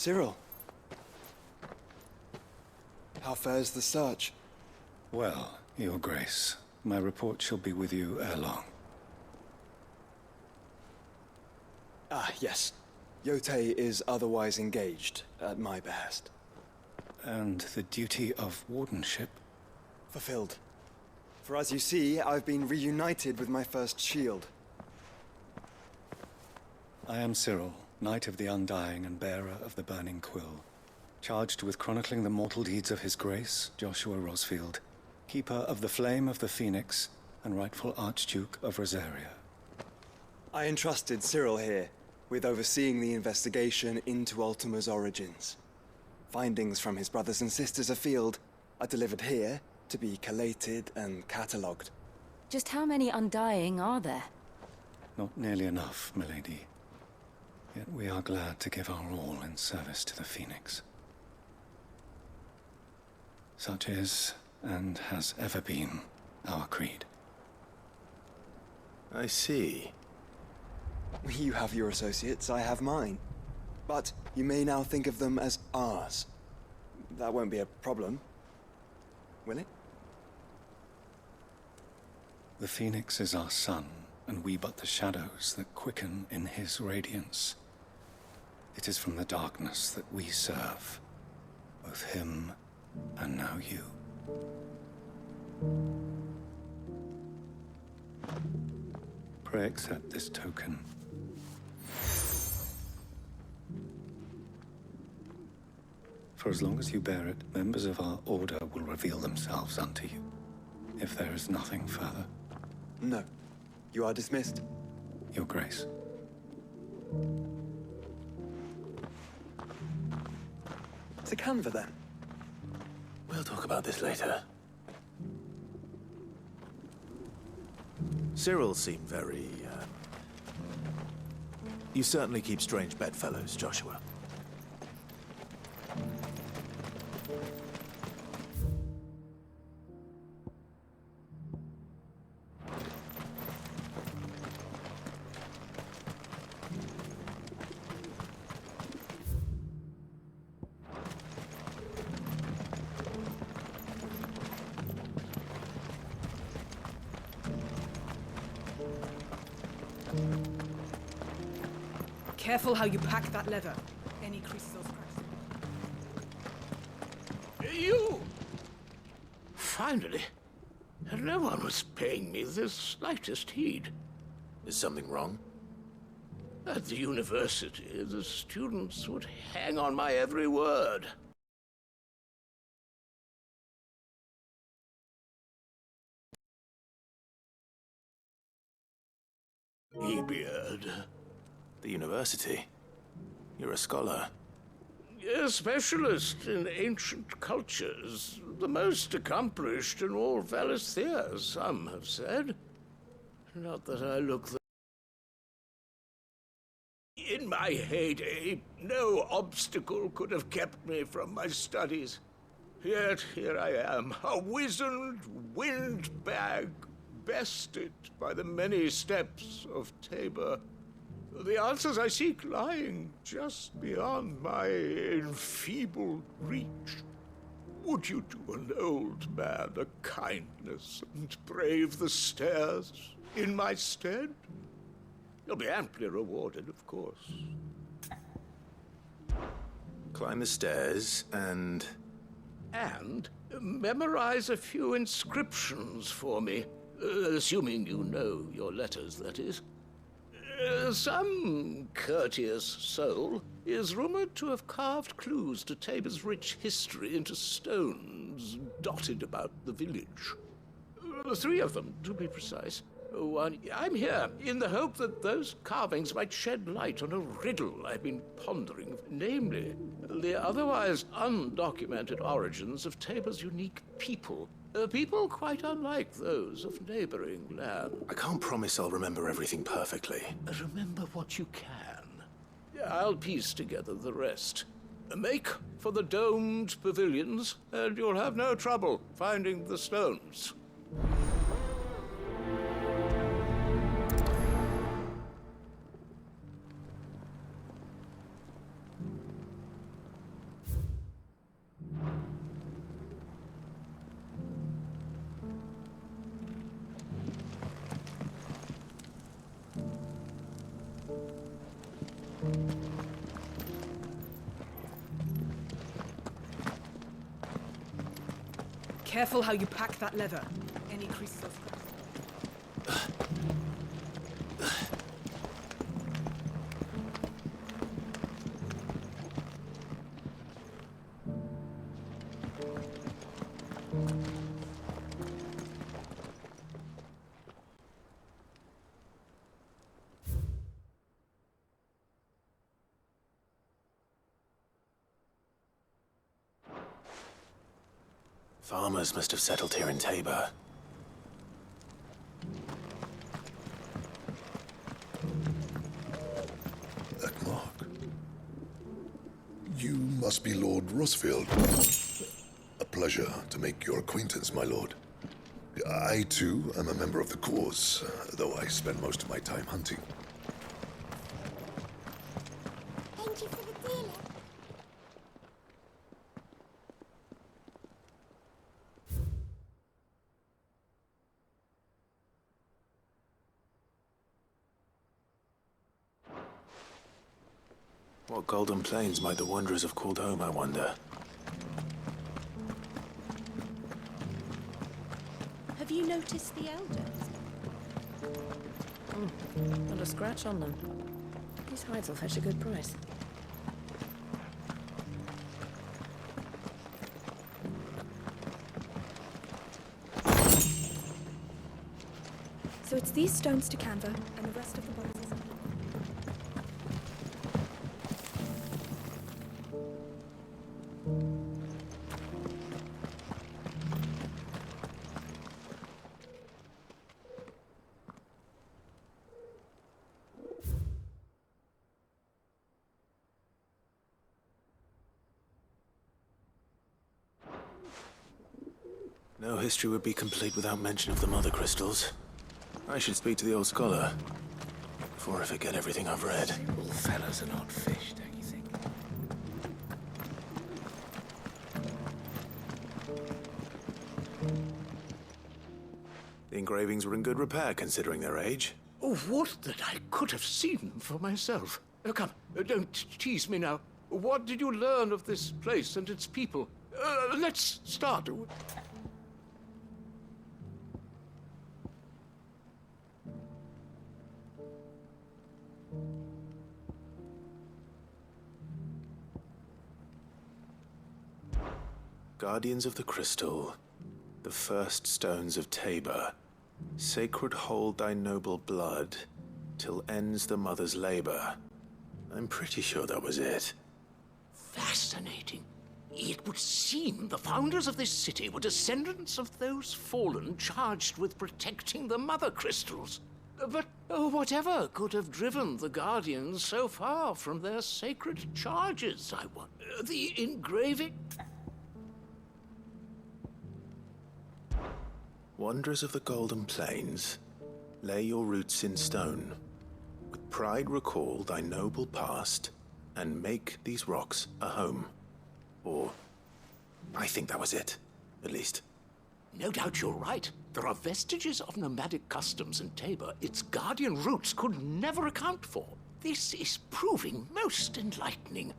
Cyril. How fares the search? Well, Your Grace, my report shall be with you ere long. Ah, yes. Yotei is otherwise engaged, at my behest. And the duty of wardenship? Fulfilled. For as you see, I've been reunited with my first shield. I am Cyril, Knight of the Undying and bearer of the Burning Quill, charged with chronicling the mortal deeds of His Grace, Joshua Rosfield, Keeper of the Flame of the Phoenix and rightful Archduke of Rosaria. I entrusted Cyril here with overseeing the investigation into Ultima's origins. Findings from his brothers and sisters afield are delivered here to be collated and catalogued. Just how many Undying are there? Not nearly enough, milady. Yet we are glad to give our all in service to the Phoenix. Such is, and has ever been, our creed. I see. You have your associates, I have mine. But you may now think of them as ours. That won't be a problem, will it? The Phoenix is our sun, and we but the shadows that quicken in his radiance. It is from the darkness that we serve, both him and now you. Pray accept this token. For as long as you bear it, members of our order will reveal themselves unto you, if there is nothing further. No. You are dismissed. Your Grace. To Canva, then. We'll talk about this later. Cyril seemed very, You certainly keep strange bedfellows, Joshua. Careful how you pack that leather. Any creases or scratches. You! Finally. No one was paying me the slightest heed. Is something wrong? At the university, the students would hang on my every word. E-beard. The university? You're a scholar. A specialist in ancient cultures. The most accomplished in all Valisthea, some have said. Not that I look the... In my heyday, no obstacle could have kept me from my studies. Yet here I am, a wizened windbag, bested by the many steps of Tabor. The answers I seek lying just beyond my enfeebled reach. Would you do an old man a kindness and brave the stairs in my stead? You'll be amply rewarded, of course. Climb the stairs and... And memorize a few inscriptions for me, assuming you know your letters, that is. Some courteous soul is rumored to have carved clues to Tabor's rich history into stones dotted about the village. 3 of them, to be precise. One, I'm here in the hope that those carvings might shed light on a riddle I've been pondering, namely, the otherwise undocumented origins of Tabor's unique people. People quite unlike those of neighboring land. I can't promise I'll remember everything perfectly. Remember what you can. I'll piece together the rest. Make for the domed pavilions, and you'll have no trouble finding the stones. Careful how you pack that leather. Any creases or scratches. Farmers must have settled here in Tabor. That mark. You must be Lord Rosfield. A pleasure to make your acquaintance, my lord. I, too, am a member of the cause, though I spend most of my time hunting. Thank you for the dealer. What golden plains might the wanderers have called home, I wonder? Have you noticed the elders? Not a scratch on them. These hides will fetch a good price. So it's these stones to Canva, and the rest of the boxes. No history would be complete without mention of the mother crystals. I should speak to the old scholar before I forget everything I've read. All fellas are not fish, don't you think? The engravings were in good repair considering their age. Oh, what that I could have seen for myself. Come, don't tease me now. What did you learn of this place and its people? Let's start. Guardians of the Crystal, the first stones of Tabor, sacred hold thy noble blood, till ends the mother's labor. I'm pretty sure that was it. Fascinating. It would seem the founders of this city were descendants of those fallen charged with protecting the mother crystals. But whatever could have driven the Guardians so far from their sacred charges, I wonder? The engraving... Wanderers of the Golden Plains, lay your roots in stone. With pride recall thy noble past, and make these rocks a home. Or, I think that was it, at least. No doubt you're right. There are vestiges of nomadic customs in Tabor its guardian roots could never account for. This is proving most enlightening.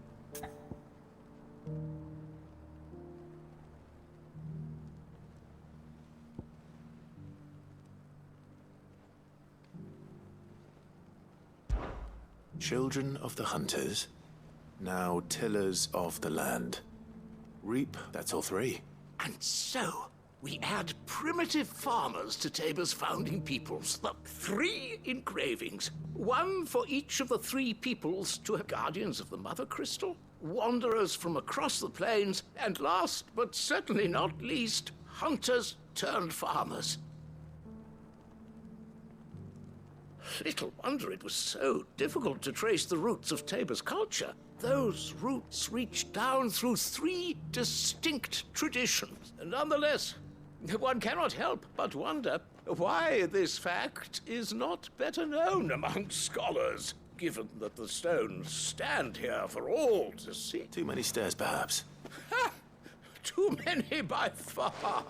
Children of the hunters, now tillers of the land. Reap, that's all three. And so, we add primitive farmers to Tabor's founding peoples. The 3 engravings. 1 for each of the 3 peoples to have guardians of the mother crystal, wanderers from across the plains, and last, but certainly not least, hunters turned farmers. Little wonder it was so difficult to trace the roots of Tabor's culture. Those roots reach down through 3 distinct traditions. Nonetheless, one cannot help but wonder why this fact is not better known among scholars, given that the stones stand here for all to see. Too many stairs, perhaps. Ha! Too many by far.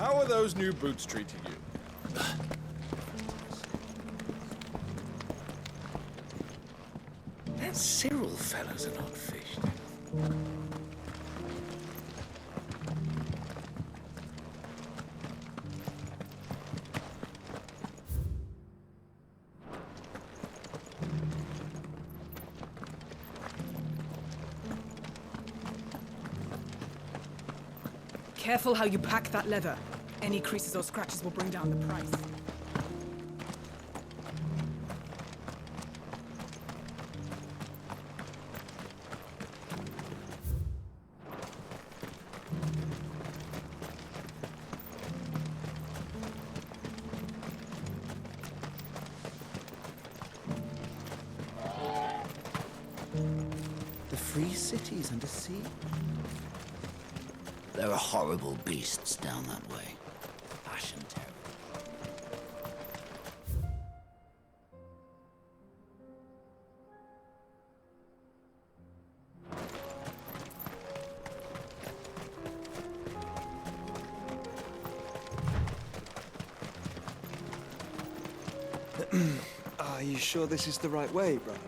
How are those new boots treating you? That Cyril fellow's an odd fish. Careful how you pack that leather. Any creases or scratches will bring down the price. The free cities under sea? There are horrible beasts down that way. Passion terror. Are you sure this is the right way, brother?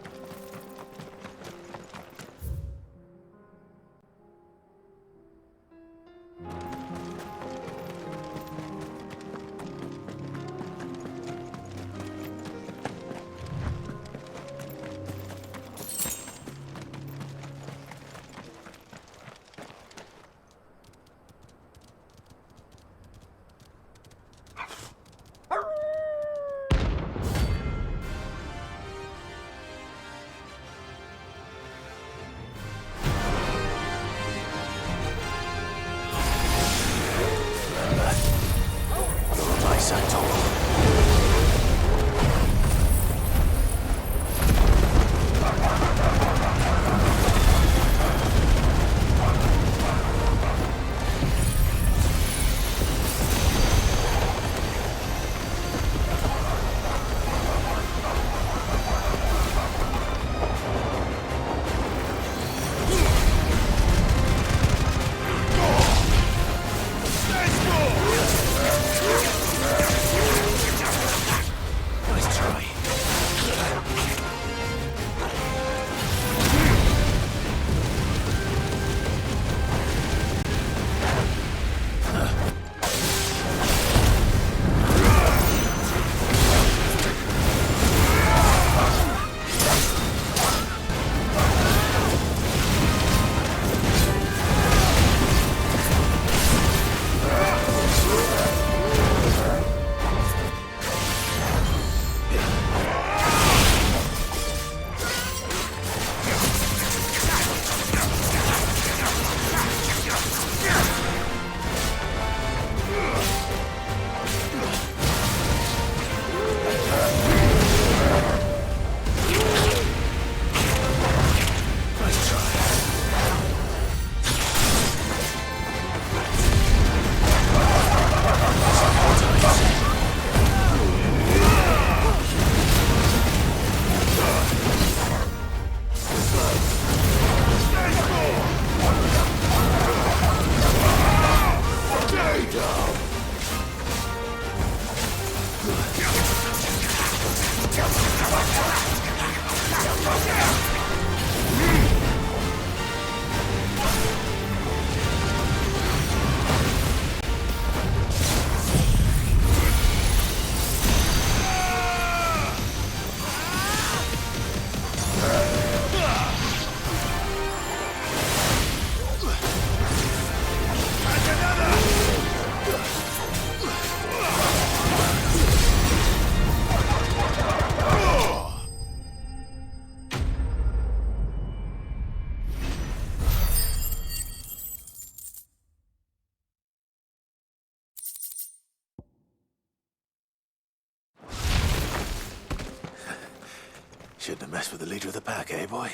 Shouldn't have messed with the leader of the pack, eh, boy?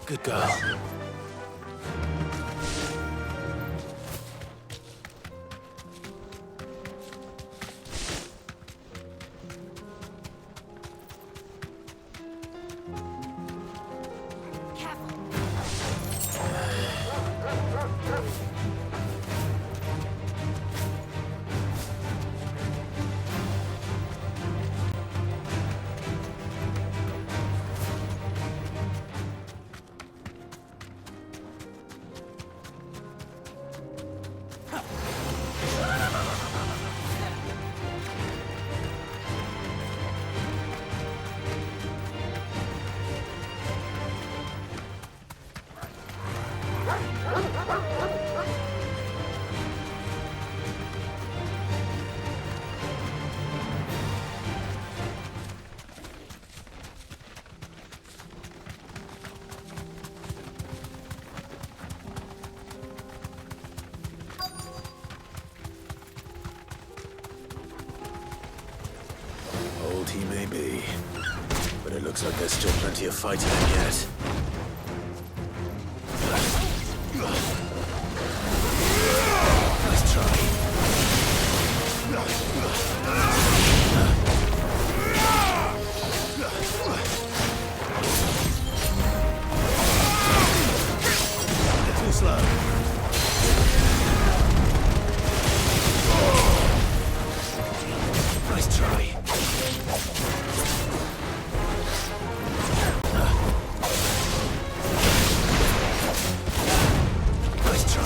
Good girl. old he may be, but it looks like there's still plenty of fighting in yet. Nice try. Too slow. Nice try. Nice try.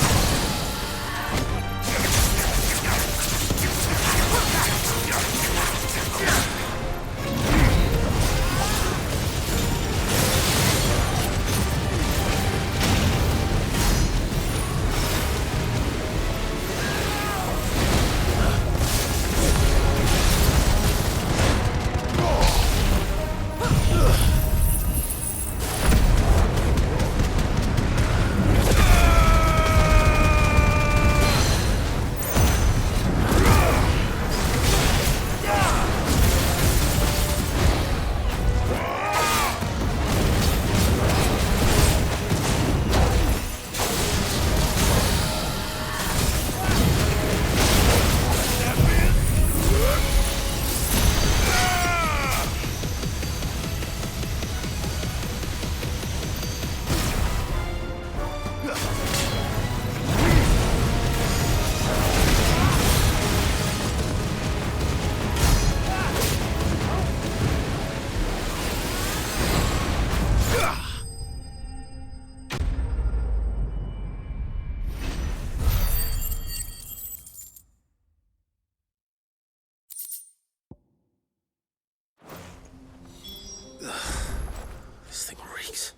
This thing reeks.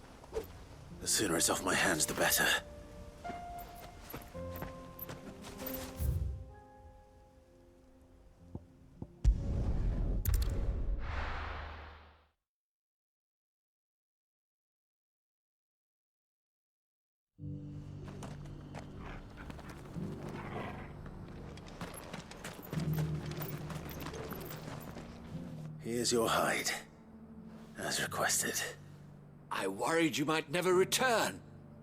The sooner it's off my hands, the better. Here's your hide, as requested. I worried you might never return.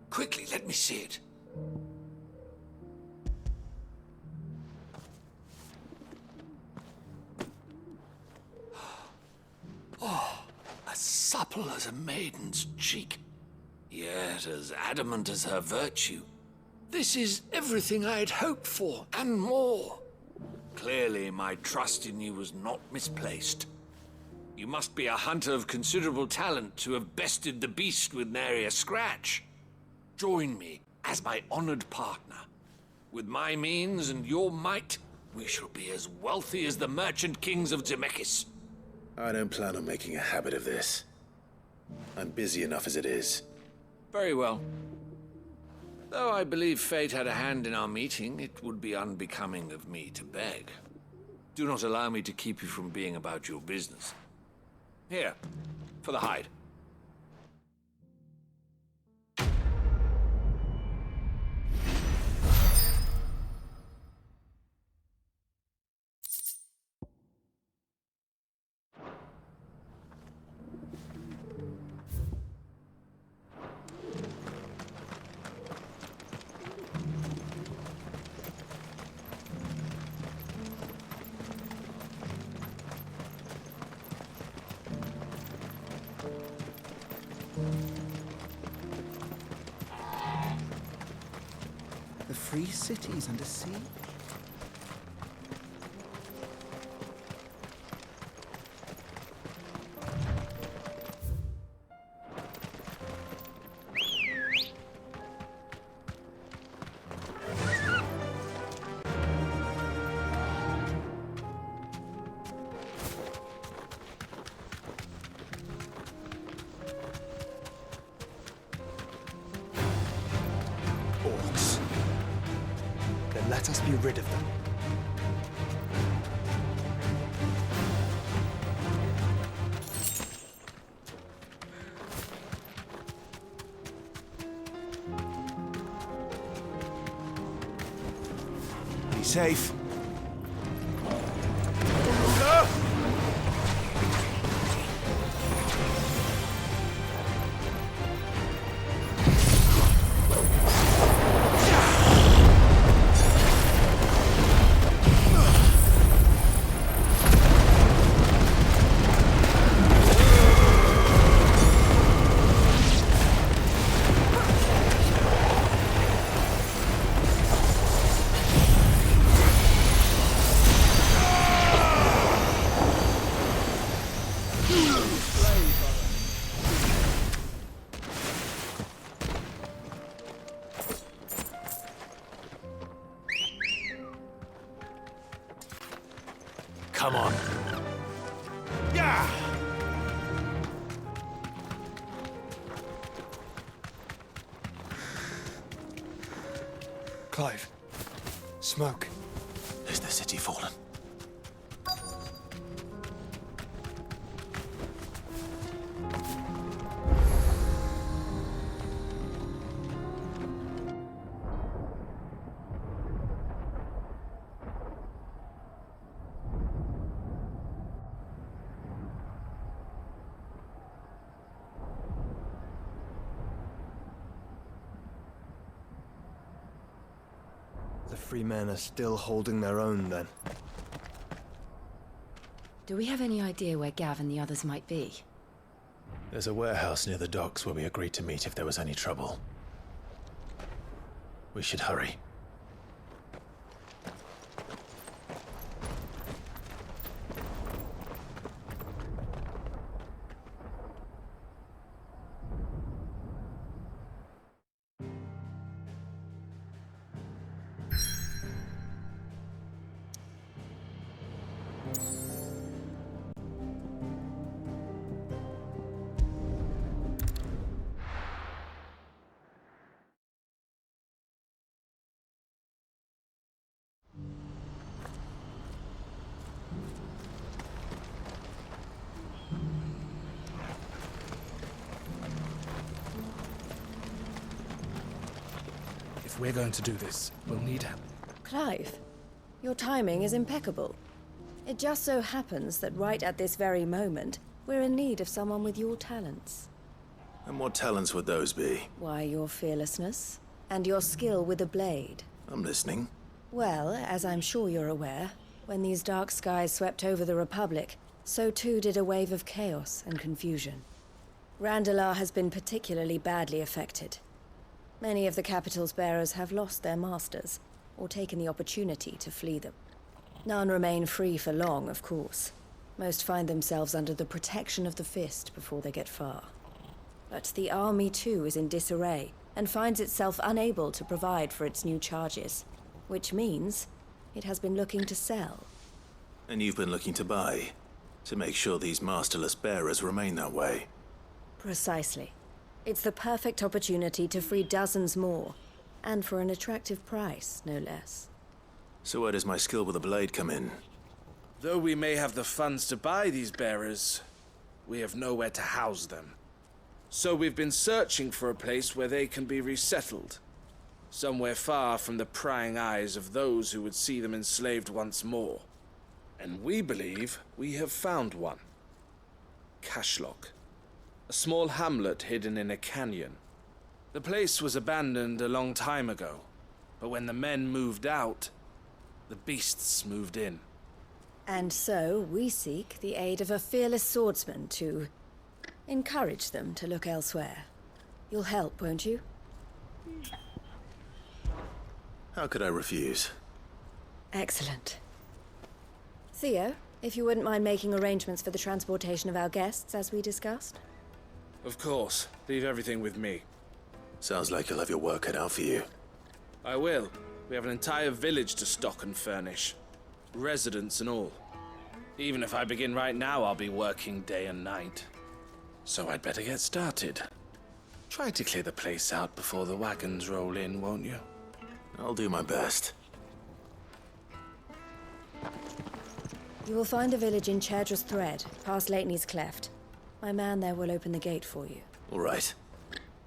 Quickly, let me see it. Oh, as supple as a maiden's cheek, yet as adamant as her virtue. This is everything I had hoped for, and more. Clearly, my trust in you was not misplaced. You must be a hunter of considerable talent to have bested the beast with nary a scratch. Join me as my honored partner. With my means and your might, we shall be as wealthy as the merchant kings of Zemeckis. I don't plan on making a habit of this. I'm busy enough as it is. Very well. Though I believe fate had a hand in our meeting, it would be unbecoming of me to beg. Do not allow me to keep you from being about your business. Here, for the hide. The free cities under siege? Let us be rid of them. Be safe. Come on. Yeah! Clive. Smoke. Is the city fallen? The free men are still holding their own, then. Do we have any idea where Gav and the others might be? There's a warehouse near the docks where we agreed to meet if there was any trouble. We should hurry. If we're going to do this, we'll need help. Clive, your timing is impeccable. It just so happens that right at this very moment, we're in need of someone with your talents. And what talents would those be? Why, your fearlessness, and your skill with a blade. I'm listening. Well, as I'm sure you're aware, when these dark skies swept over the Republic, so too did a wave of chaos and confusion. Randalar has been particularly badly affected. Many of the capital's bearers have lost their masters, or taken the opportunity to flee them. None remain free for long, of course. Most find themselves under the protection of the Fist before they get far. But the army too is in disarray, and finds itself unable to provide for its new charges. Which means it has been looking to sell. And you've been looking to buy, to make sure these masterless bearers remain that way. Precisely. It's the perfect opportunity to free dozens more, and for an attractive price, no less. So where does my skill with a blade come in? Though we may have the funds to buy these bearers, we have nowhere to house them. So we've been searching for a place where they can be resettled. Somewhere far from the prying eyes of those who would see them enslaved once more. And we believe we have found one. Cashlock. A small hamlet hidden in a canyon. The place was abandoned a long time ago, but when the men moved out, the beasts moved in. And so we seek the aid of a fearless swordsman to encourage them to look elsewhere. You'll help, won't you? How could I refuse? Excellent. Theo, if you wouldn't mind making arrangements for the transportation of our guests, as we discussed. Of course. Leave everything with me. Sounds like you'll have your work cut out for you. I will. We have an entire village to stock and furnish. Residents and all. Even if I begin right now, I'll be working day and night. So I'd better get started. Try to clear the place out before the wagons roll in, won't you? I'll do my best. You will find a village in Chadra's Thread, past Lateney's Cleft. My man there will open the gate for you. All right.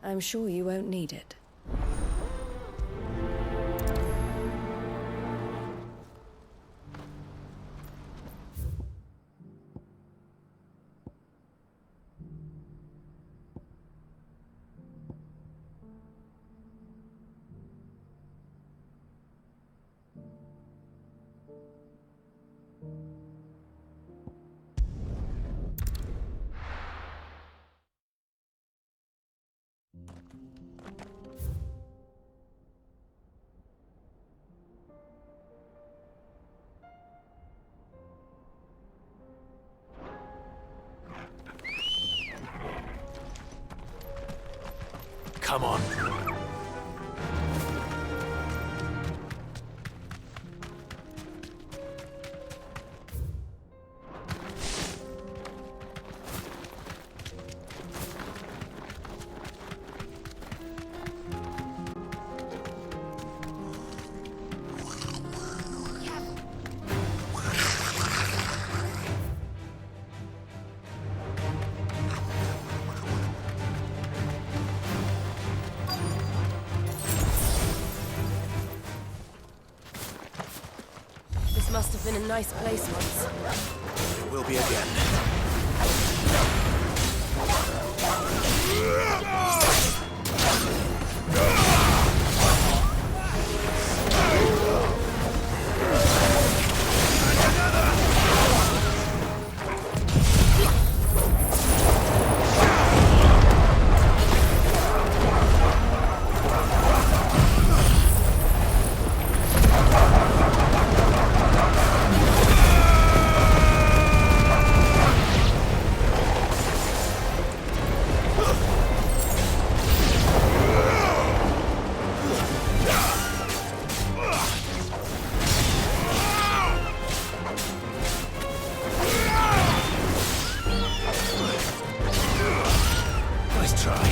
I'm sure you won't need it. Come on. nice place once. It will be again. Nice try.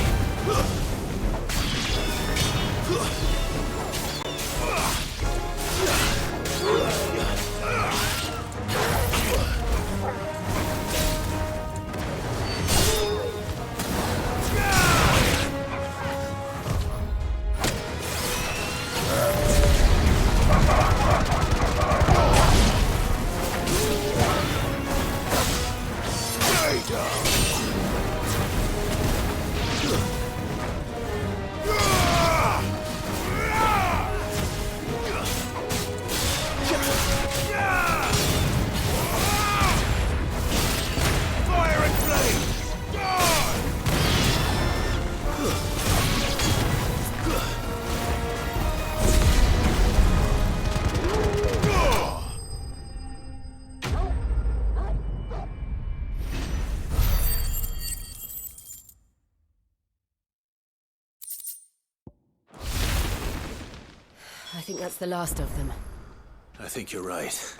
I think that's the last of them. I think you're right.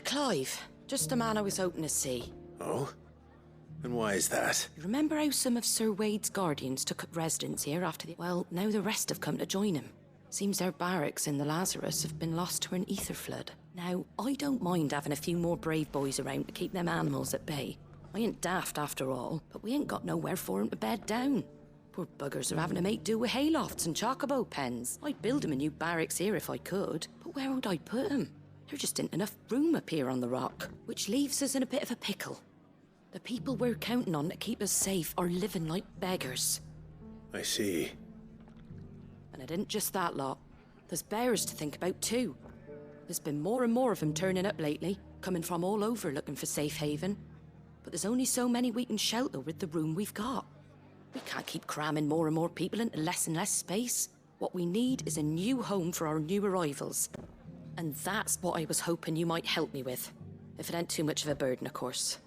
Clive. Just the man I was hoping to see. Oh? And why is that? You remember how some of Sir Wade's guardians took up residence here after the... Well, now the rest have come to join him. Seems their barracks in the Lazarus have been lost to an ether flood. Now, I don't mind having a few more brave boys around to keep them animals at bay. I ain't daft after all, but we ain't got nowhere for 'em to bed down. Poor buggers are having to make do with haylofts and chocobo pens. I'd build 'em a new barracks here if I could, but where would I put 'em? There just ain't enough room up here on the rock, which leaves us in a bit of a pickle. The people we're counting on to keep us safe are living like beggars. I see. And it ain't just that lot. There's bears to think about too. There's been more and more of them turning up lately, coming from all over looking for safe haven. But there's only so many we can shelter with the room we've got. We can't keep cramming more and more people into less and less space. What we need is a new home for our new arrivals. And that's what I was hoping you might help me with. If it ain't too much of a burden, of course.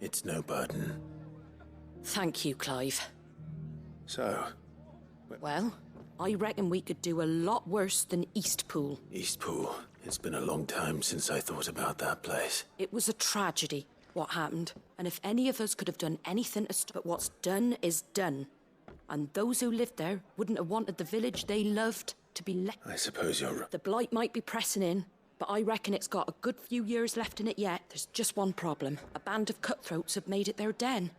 It's no burden. Thank you, Clive. So? Well, I reckon we could do a lot worse than Eastpool. Eastpool. It's been a long time since I thought about that place. It was a tragedy, what happened. And if any of us could have done anything to stop, but what's done is done. And those who lived there wouldn't have wanted the village they loved to be left. I suppose you're right. The blight might be pressing in, but I reckon it's got a good few years left in it yet. There's just one problem. A band of cutthroats have made it their den.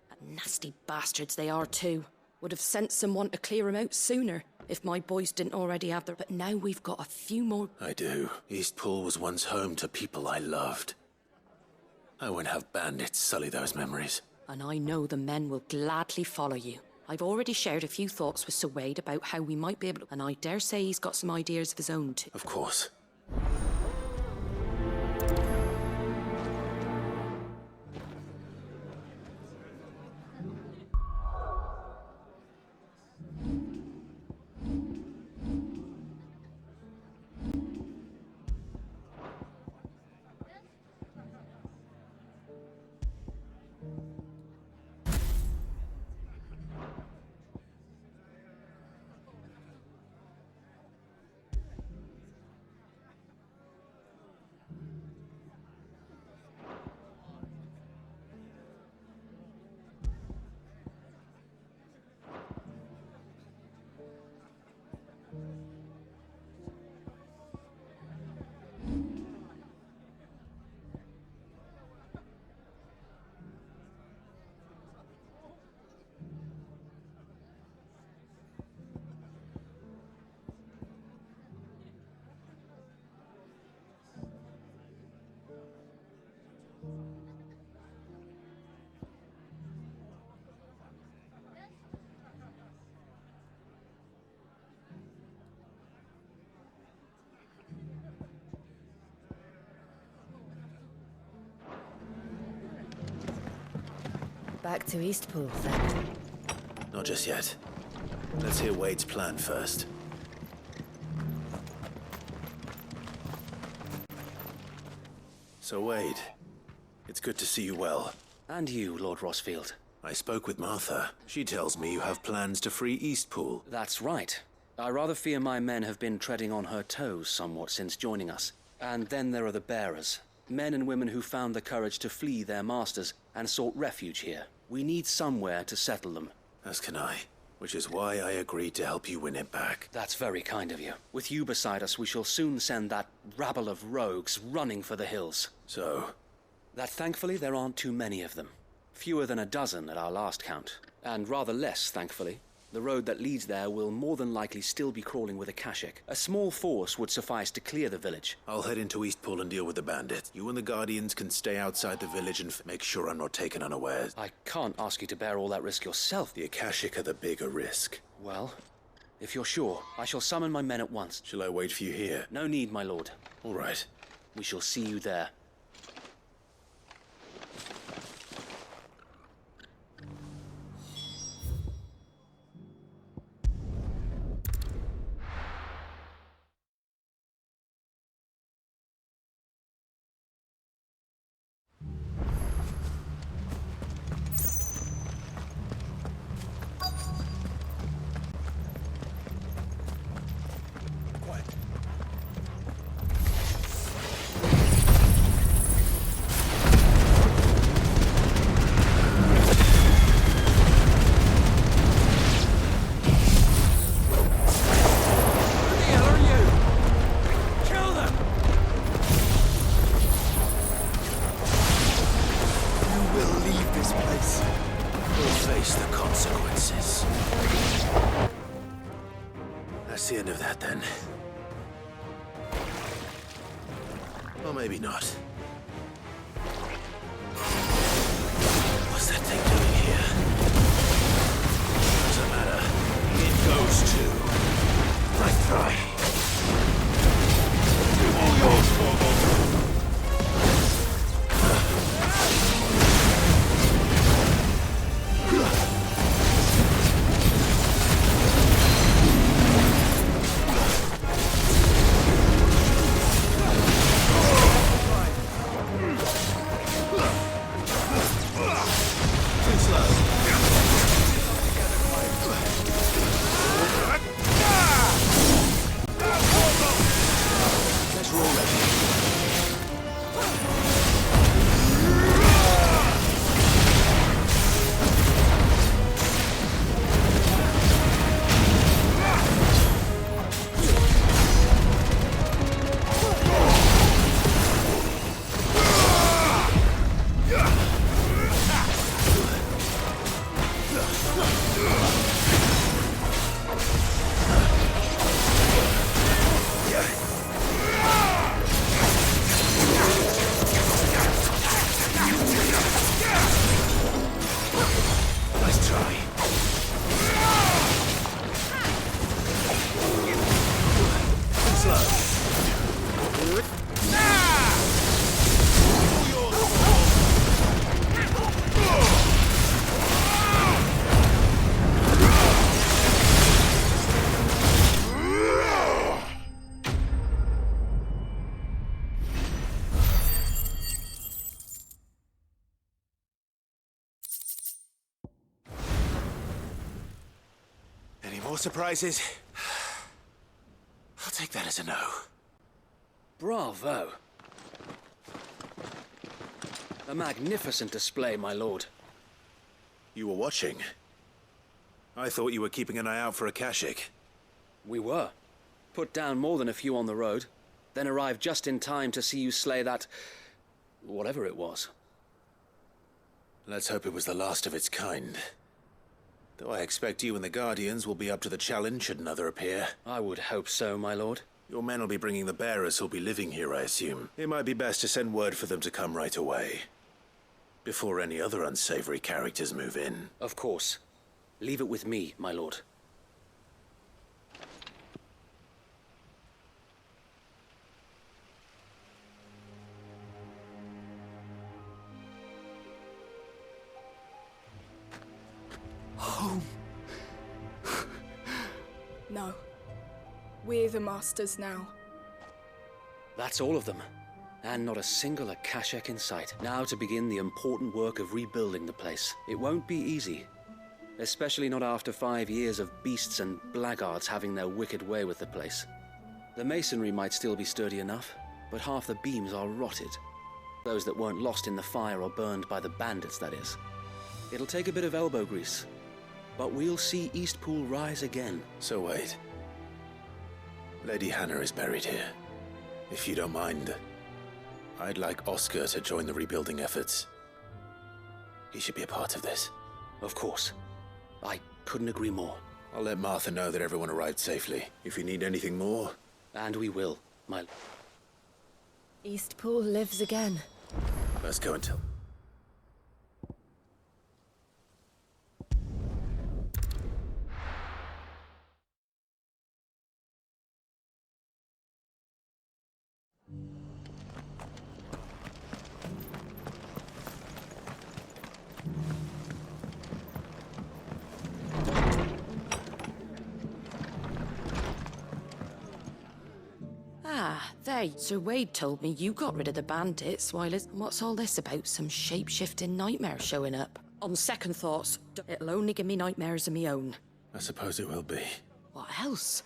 And nasty bastards they are too. Would have sent someone to clear them out sooner, if my boys didn't already have their... But now we've got a few more... I do. Eastpool was once home to people I loved. I won't have bandits sully those memories. And I know the men will gladly follow you. I've already shared a few thoughts with Sir Wade about how we might be able to... And I dare say he's got some ideas of his own too. Of course. Back to Eastpool, then. Not just yet. Let's hear Wade's plan first. So Wade, it's good to see you well. And you, Lord Rosfield. I spoke with Martha. She tells me you have plans to free Eastpool. That's right. I rather fear my men have been treading on her toes somewhat since joining us. And then there are the bearers. Men and women who found the courage to flee their masters and sought refuge here. We need somewhere to settle them. As can I. Which is why I agreed to help you win it back. That's very kind of you. With you beside us, we shall soon send that rabble of rogues running for the hills. So? That thankfully there aren't too many of them. Fewer than a dozen at our last count. And rather less, thankfully. The road that leads there will more than likely still be crawling with a Kashik. A small force would suffice to clear the village. I'll head into Eastpool and deal with the bandit. You and the Guardians can stay outside the village and make sure I'm not taken unawares. I can't ask you to bear all that risk yourself. The Akashic are the bigger risk. Well, if you're sure, I shall summon my men at once. Shall I wait for you here? No need, my lord. All right. We shall see you there. That's the end of that, then. Or maybe not. What's that thing doing here? Doesn't matter. It goes too. Nice try. All yours, Corvo. More surprises? I'll take that as a no. Bravo. A magnificent display, my lord. You were watching? I thought you were keeping an eye out for a Kashik. We were. Put down more than a few on the road, then arrived just in time to see you slay that... whatever it was. Let's hope it was the last of its kind. Though I expect you and the Guardians will be up to the challenge should another appear. I would hope so, my lord. Your men will be bringing the bearers who'll be living here, I assume. It might be best to send word for them to come right away. Before any other unsavory characters move in. Of course. Leave it with me, my lord. No. We're the masters now. That's all of them. And not a single Akashek in sight. Now to begin the important work of rebuilding the place. It won't be easy. Especially not after 5 years of beasts and blackguards having their wicked way with the place. The masonry might still be sturdy enough, but half the beams are rotted. Those that weren't lost in the fire or burned by the bandits, that is. It'll take a bit of elbow grease, but we'll see Eastpool rise again. So wait. Lady Hannah is buried here. If you don't mind, I'd like Oscar to join the rebuilding efforts. He should be a part of this. Of course. I couldn't agree more. I'll let Martha know that everyone arrived safely. If you need anything more... And we will, my... Eastpool lives again. Let's go and tell... Ah, there. Sir Wade told me you got rid of the bandits while what's all this about? Some shape-shifting nightmare showing up? On second thoughts, it'll only give me nightmares of me own. I suppose it will be. What else?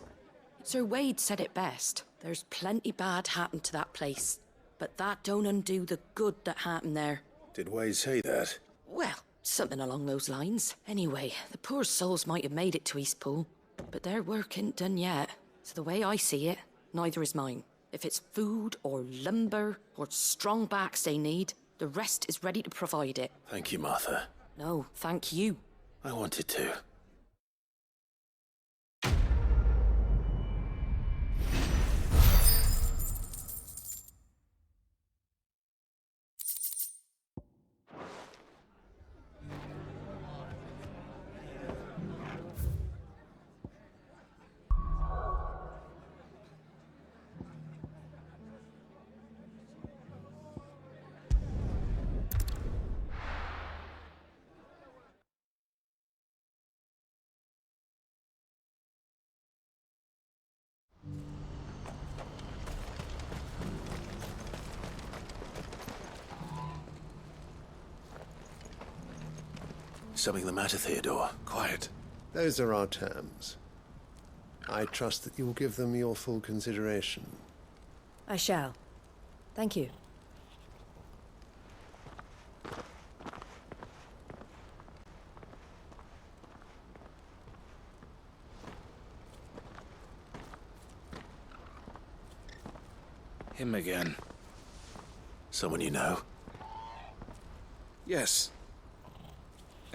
Sir Wade said it best. There's plenty bad happened to that place. But that don't undo the good that happened there. Did Wade say that? Well, something along those lines. Anyway, the poor souls might have made it to Eastpool, but their work ain't done yet. So the way I see it, neither is mine. If it's food or lumber or strong backs they need, the rest is ready to provide it. Thank you, Martha. No, thank you. I wanted to. Something the matter, Theodore? Quiet. Those are our terms. I trust that you will give them your full consideration. I shall. Thank you. Him again. Someone you know? Yes.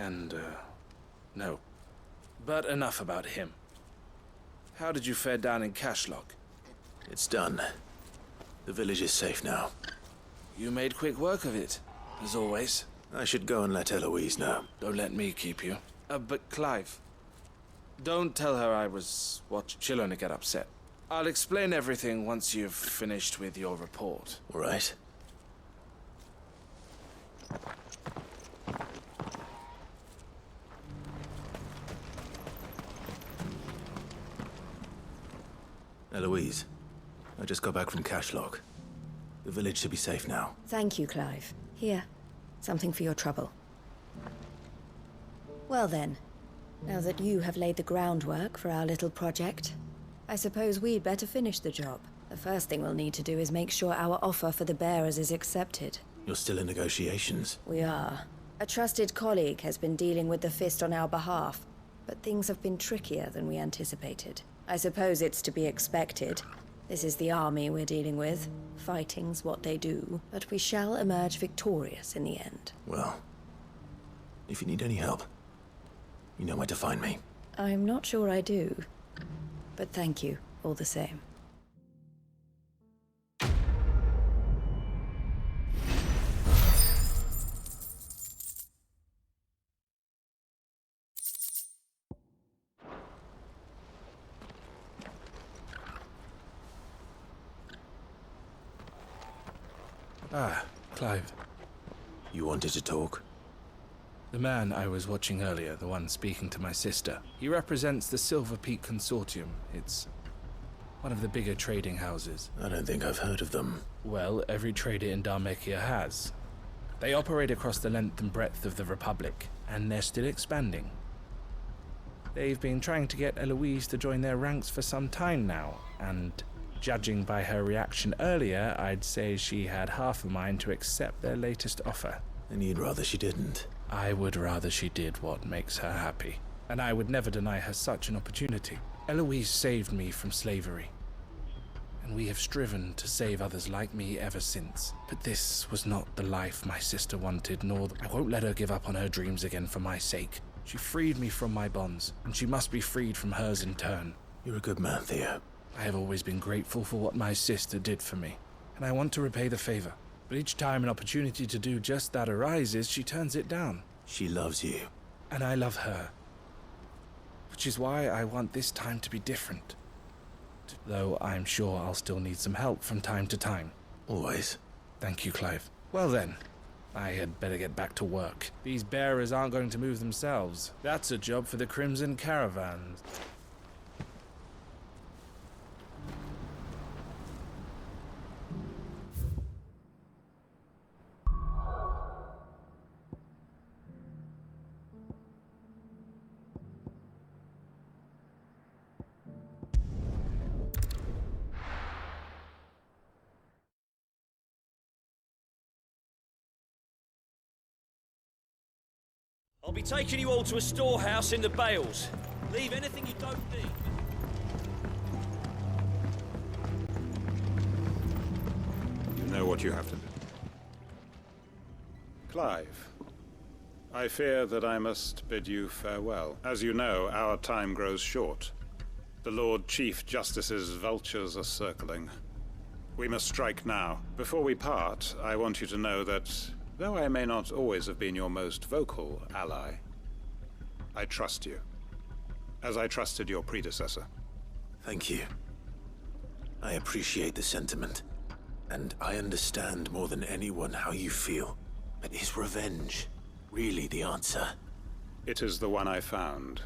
And, no. But enough about him. How did you fare down in Cashlock? It's done. The village is safe now. You made quick work of it, as always. I should go and let Eloise know. Don't let me keep you. But Clive, don't tell her I was watching. She'll only get upset. I'll explain everything once you've finished with your report. All right. Eloise, I just got back from Cashlock. The village should be safe now. Thank you, Clive. Here, something for your trouble. Well then, now that you have laid the groundwork for our little project, I suppose we'd better finish the job. The first thing we'll need to do is make sure our offer for the bearers is accepted. You're still in negotiations? We are. A trusted colleague has been dealing with the Fist on our behalf, but things have been trickier than we anticipated. I suppose it's to be expected. This is the army we're dealing with. Fighting's what they do, but we shall emerge victorious in the end. Well, if you need any help, you know where to find me. I'm not sure I do, but thank you all the same. Ah, Clive. You wanted to talk? The man I was watching earlier, the one speaking to my sister, he represents the Silver Peak Consortium. It's one of the bigger trading houses. I don't think I've heard of them. Well, every trader in Dharmekia has. They operate across the length and breadth of the Republic, and they're still expanding. They've been trying to get Eloise to join their ranks for some time now, and judging by her reaction earlier, I'd say she had half a mind to accept their latest offer. And you'd rather she didn't? I would rather she did what makes her happy, and I would never deny her such an opportunity. Eloise saved me from slavery, and we have striven to save others like me ever since. But this was not the life my sister wanted, nor I won't let her give up on her dreams again for my sake. She freed me from my bonds, and she must be freed from hers in turn. You're a good man, Theo. I have always been grateful for what my sister did for me, and I want to repay the favor. But each time an opportunity to do just that arises, she turns it down. She loves you. And I love her. Which is why I want this time to be different. Though I'm sure I'll still need some help from time to time. Always. Thank you, Clive. Well then, I had better get back to work. These bearers aren't going to move themselves. That's a job for the Crimson Caravans. I'll be taking you all to a storehouse in the Bales. Leave anything you don't need. You know what you have to do. Clive, I fear that I must bid you farewell. As you know, our time grows short. The Lord Chief Justice's vultures are circling. We must strike now. Before we part, I want you to know that though I may not always have been your most vocal ally, I trust you, as I trusted your predecessor. Thank you. I appreciate the sentiment, and I understand more than anyone how you feel. But is revenge really the answer? It is the one I found,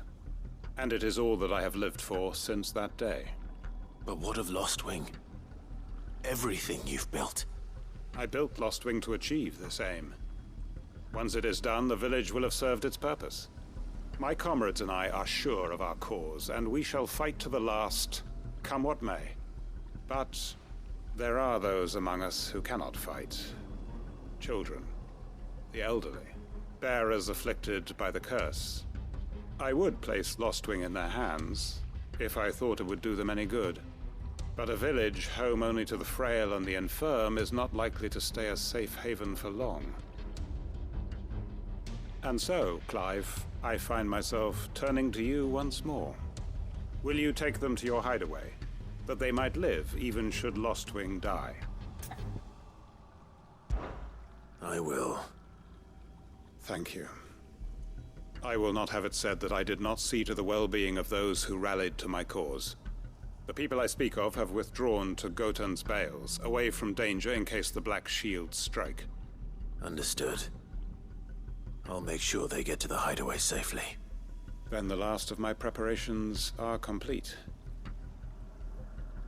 and it is all that I have lived for since that day. But what of Lostwing? Everything you've built. I built Lostwing to achieve this aim. Once it is done, the village will have served its purpose. My comrades and I are sure of our cause, and we shall fight to the last, come what may. But there are those among us who cannot fight. Children, the elderly, bearers afflicted by the curse. I would place Lostwing in their hands, if I thought it would do them any good. But a village home only to the frail and the infirm is not likely to stay a safe haven for long. And so, Clive, I find myself turning to you once more. Will you take them to your hideaway, that they might live even should Lostwing die? I will. Thank you. I will not have it said that I did not see to the well-being of those who rallied to my cause. The people I speak of have withdrawn to Gotan's Bales, away from danger in case the Black Shields strike. Understood. I'll make sure they get to the hideaway safely. Then the last of my preparations are complete.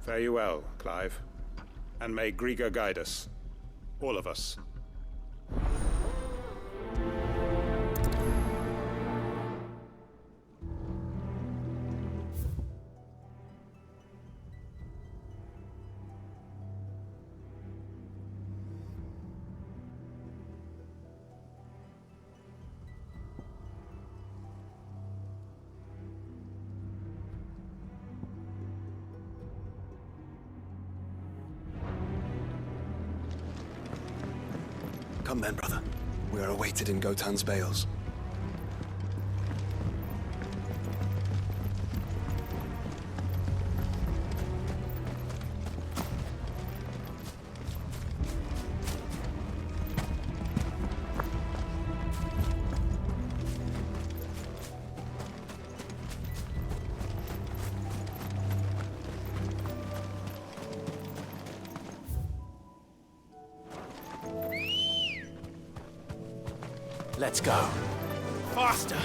Fare you well, Clive. And may Griga guide us. All of us. Come then, brother. We are awaited in Gotan's Bales. Let's go. Faster!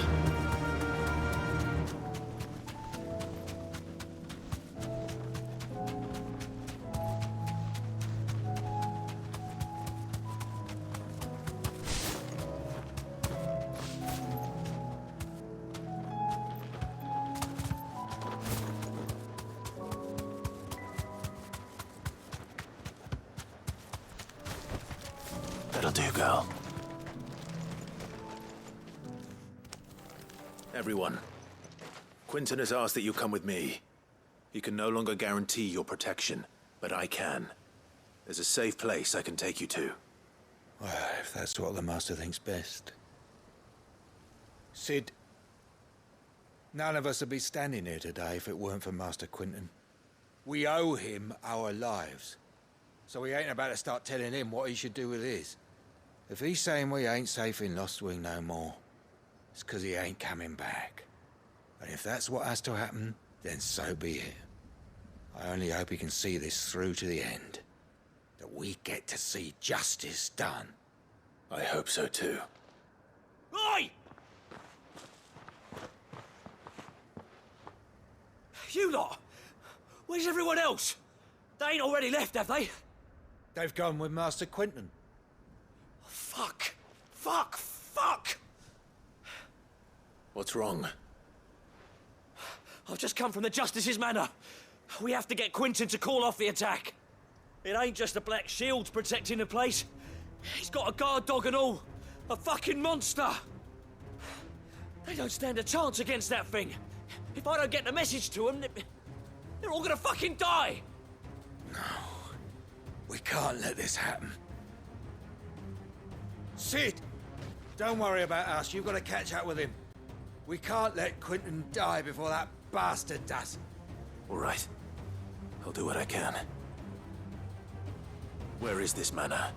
That'll do, girl. Everyone, Quinton has asked that you come with me. He can no longer guarantee your protection, but I can. There's a safe place I can take you to. Well, if that's what the Master thinks best. Sid, none of us would be standing here today if it weren't for Master Quinton. We owe him our lives. So we ain't about to start telling him what he should do with his. If he's saying we ain't safe in Lost Wing no more, it's 'cause he ain't coming back. And if that's what has to happen, then so be it. I only hope he can see this through to the end. That we get to see justice done. I hope so too. Oi! You lot! Where's everyone else? They ain't already left, have they? They've gone with Master Quinton. Fuck! Fuck! Fuck! What's wrong? I've just come from the Justice's Manor. We have to get Quinton to call off the attack. It ain't just the Black Shields protecting the place. He's got a guard dog and all. A fucking monster! They don't stand a chance against that thing. If I don't get the message to them, they're all gonna fucking die! No. We can't let this happen. Sid! Don't worry about us. You've got to catch up with him. We can't let Quinton die before that bastard does. All right. I'll do what I can. Where is this manor?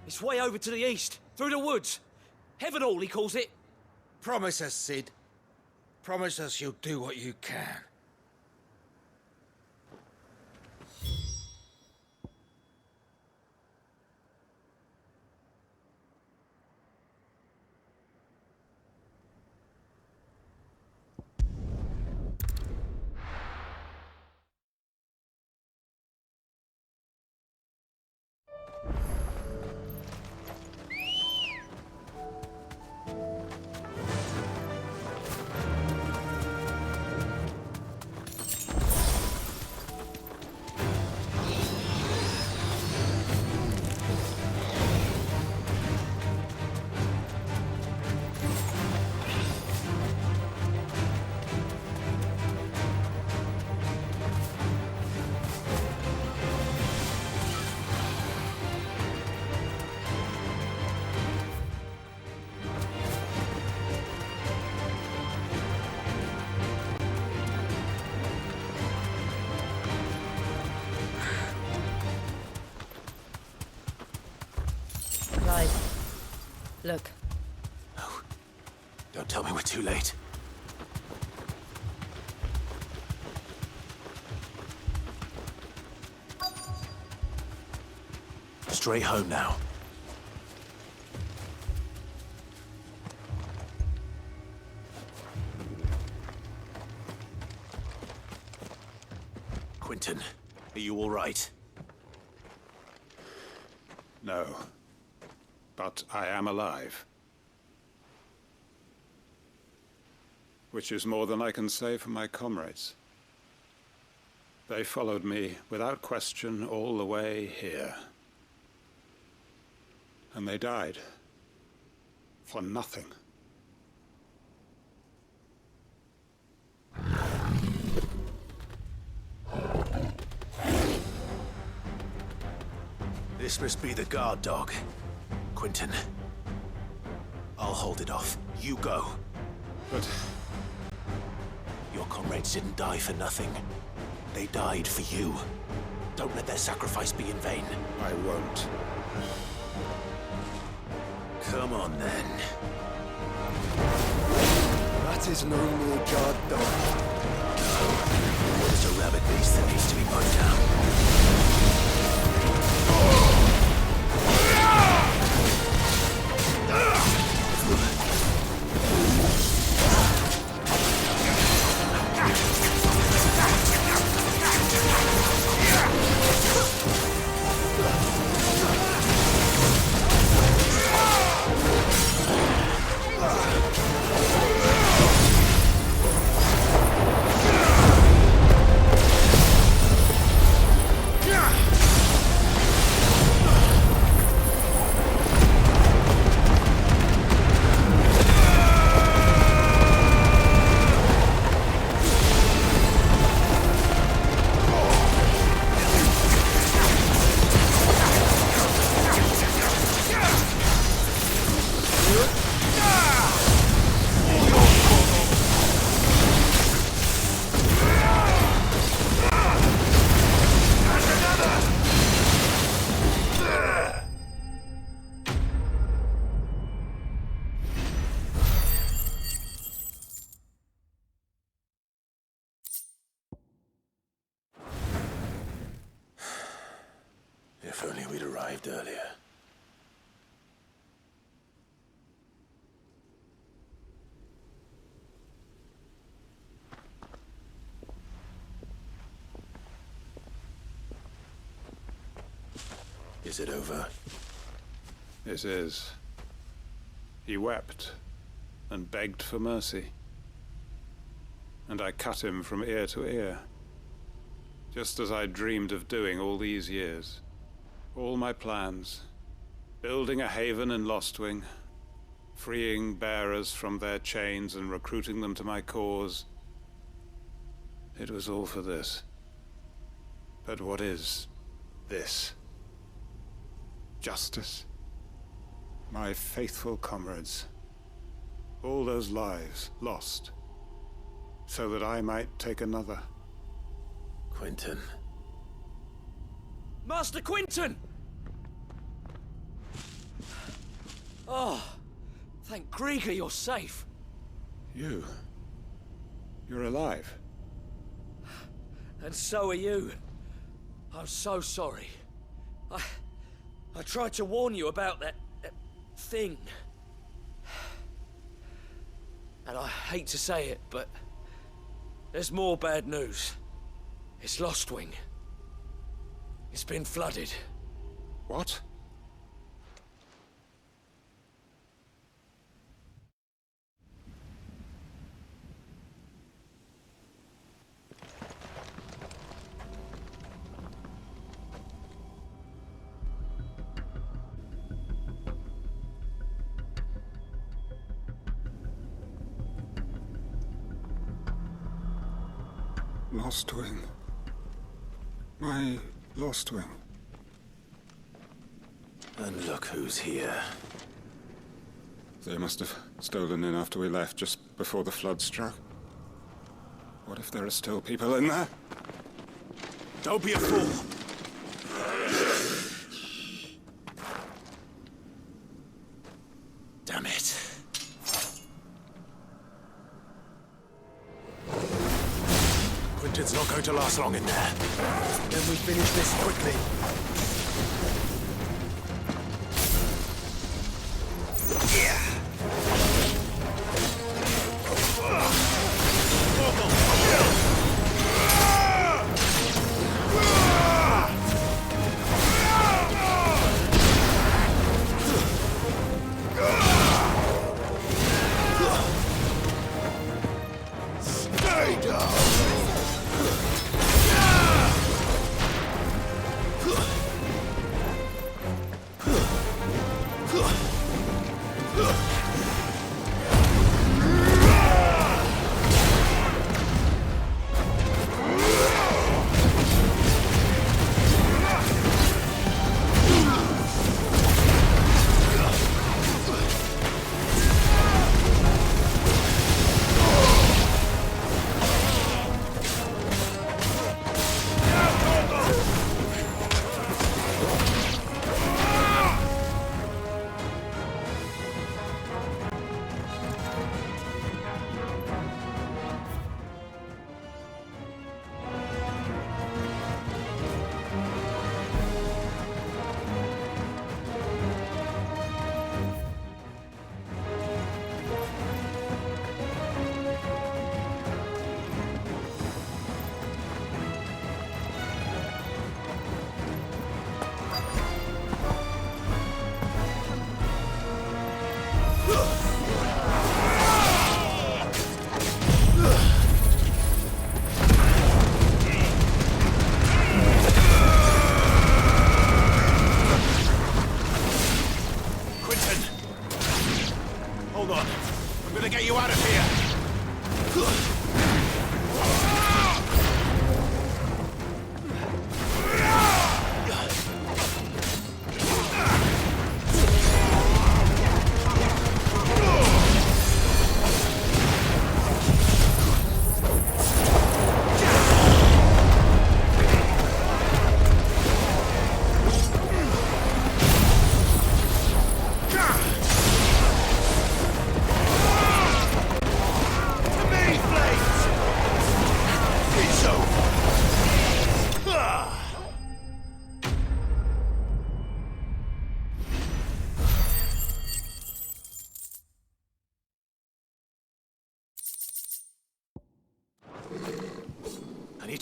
It's way over to the east, through the woods. Heaven Hall, he calls it. Promise us, Sid. Promise us you'll do what you can. Look. No. Don't tell me we're too late. Straight home now. Quinton, are you all right? No. But I am alive. Which is more than I can say for my comrades. They followed me without question all the way here. And they died. For nothing. This must be the guard dog. Quinton. I'll hold it off. You go. But... your comrades didn't die for nothing. They died for you. Don't let their sacrifice be in vain. I won't. Come on, then. That is no mere guard dog. No. It's a rabid beast that needs to be put down. If only we'd arrived earlier. Is it over? It is. He wept and begged for mercy. And I cut him from ear to ear. Just as I dreamed of doing all these years. All my plans. Building a haven in Lostwing. Freeing bearers from their chains and recruiting them to my cause. It was all for this. But what is this? Justice? My faithful comrades. All those lives lost. So that I might take another. Quentin. Master Quentin! Oh, thank Grieger you're safe. You're alive. And so are you. I'm so sorry. I tried to warn you about that thing. And I hate to say it, but there's more bad news. It's Lostwing. It's been flooded. What? Lostwing. My Lostwing. And look who's here. They must have stolen in after we left, just before the flood struck. What if there are still people in there? Don't be a fool! Damn it. Quentin's not going to last long in there. Then we finish this quickly.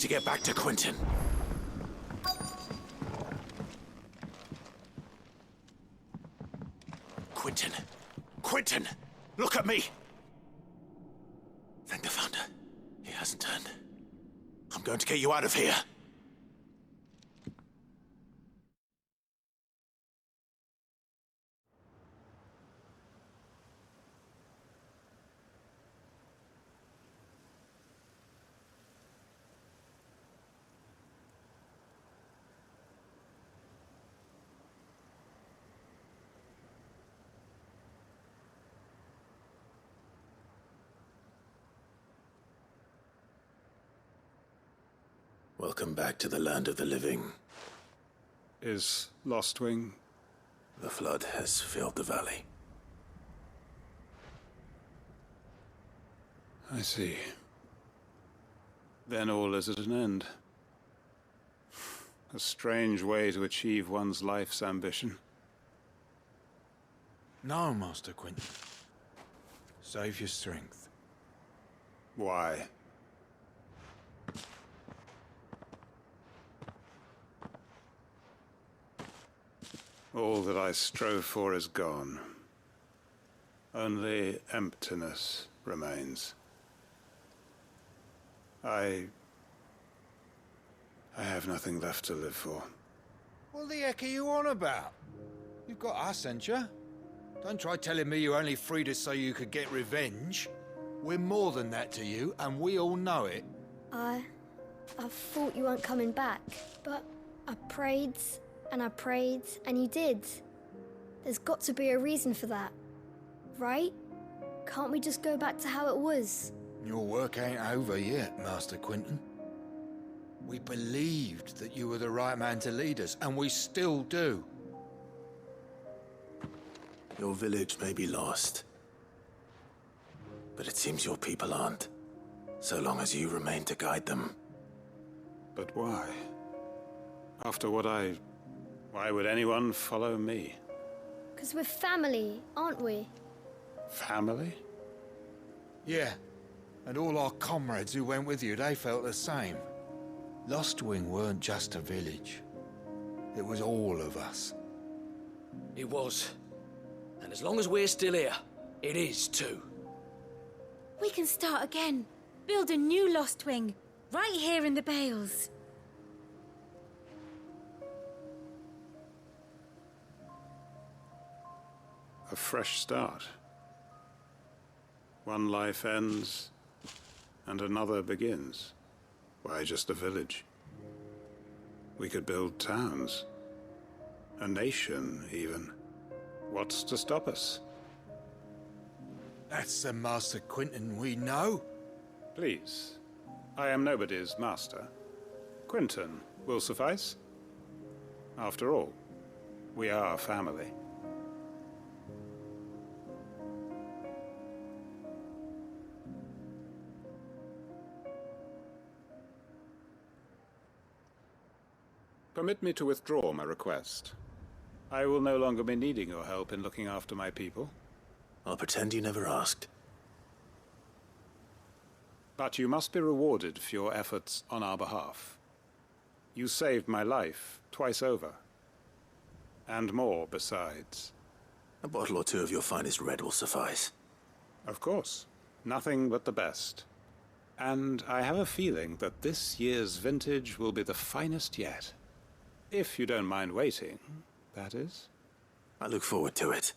to get back to Quentin. Quentin! Quentin! Look at me! Thank the Founder. He hasn't turned. I'm going to get you out of here. Welcome back to the land of the living. Is Lostwing? The flood has filled the valley. I see. Then all is at an end. A strange way to achieve one's life's ambition. No, Master Quentin. Save your strength. Why? All that I strove for is gone. Only emptiness remains. I have nothing left to live for. What the heck are you on about? You've got us, ain't you? Don't try telling me you only freed us so you could get revenge. We're more than that to you, and we all know it. I thought you weren't coming back, but I prayed, and you did. There's got to be a reason for that, right? Can't we just go back to how it was? Your work ain't over yet, Master Quentin. We believed that you were the right man to lead us, and we still do. Your village may be lost, but it seems your people aren't, so long as you remain to guide them. But why? After what why would anyone follow me? 'Cause we're family, aren't we? Family? Yeah, and all our comrades who went with you, they felt the same. Lostwing weren't just a village. It was all of us. It was. And as long as we're still here, it is too. We can start again. Build a new Lostwing, right here in the Bales. A fresh start. One life ends, and another begins. Why just a village? We could build towns. A nation, even. What's to stop us? That's the Master Quentin we know. Please. I am nobody's master. Quentin will suffice. After all, we are family. Permit me to withdraw my request. I will no longer be needing your help in looking after my people. I'll pretend you never asked. But you must be rewarded for your efforts on our behalf. You saved my life twice over. And more besides. A bottle or two of your finest red will suffice. Of course. Nothing but the best. And I have a feeling that this year's vintage will be the finest yet. If you don't mind waiting, that is. I look forward to it.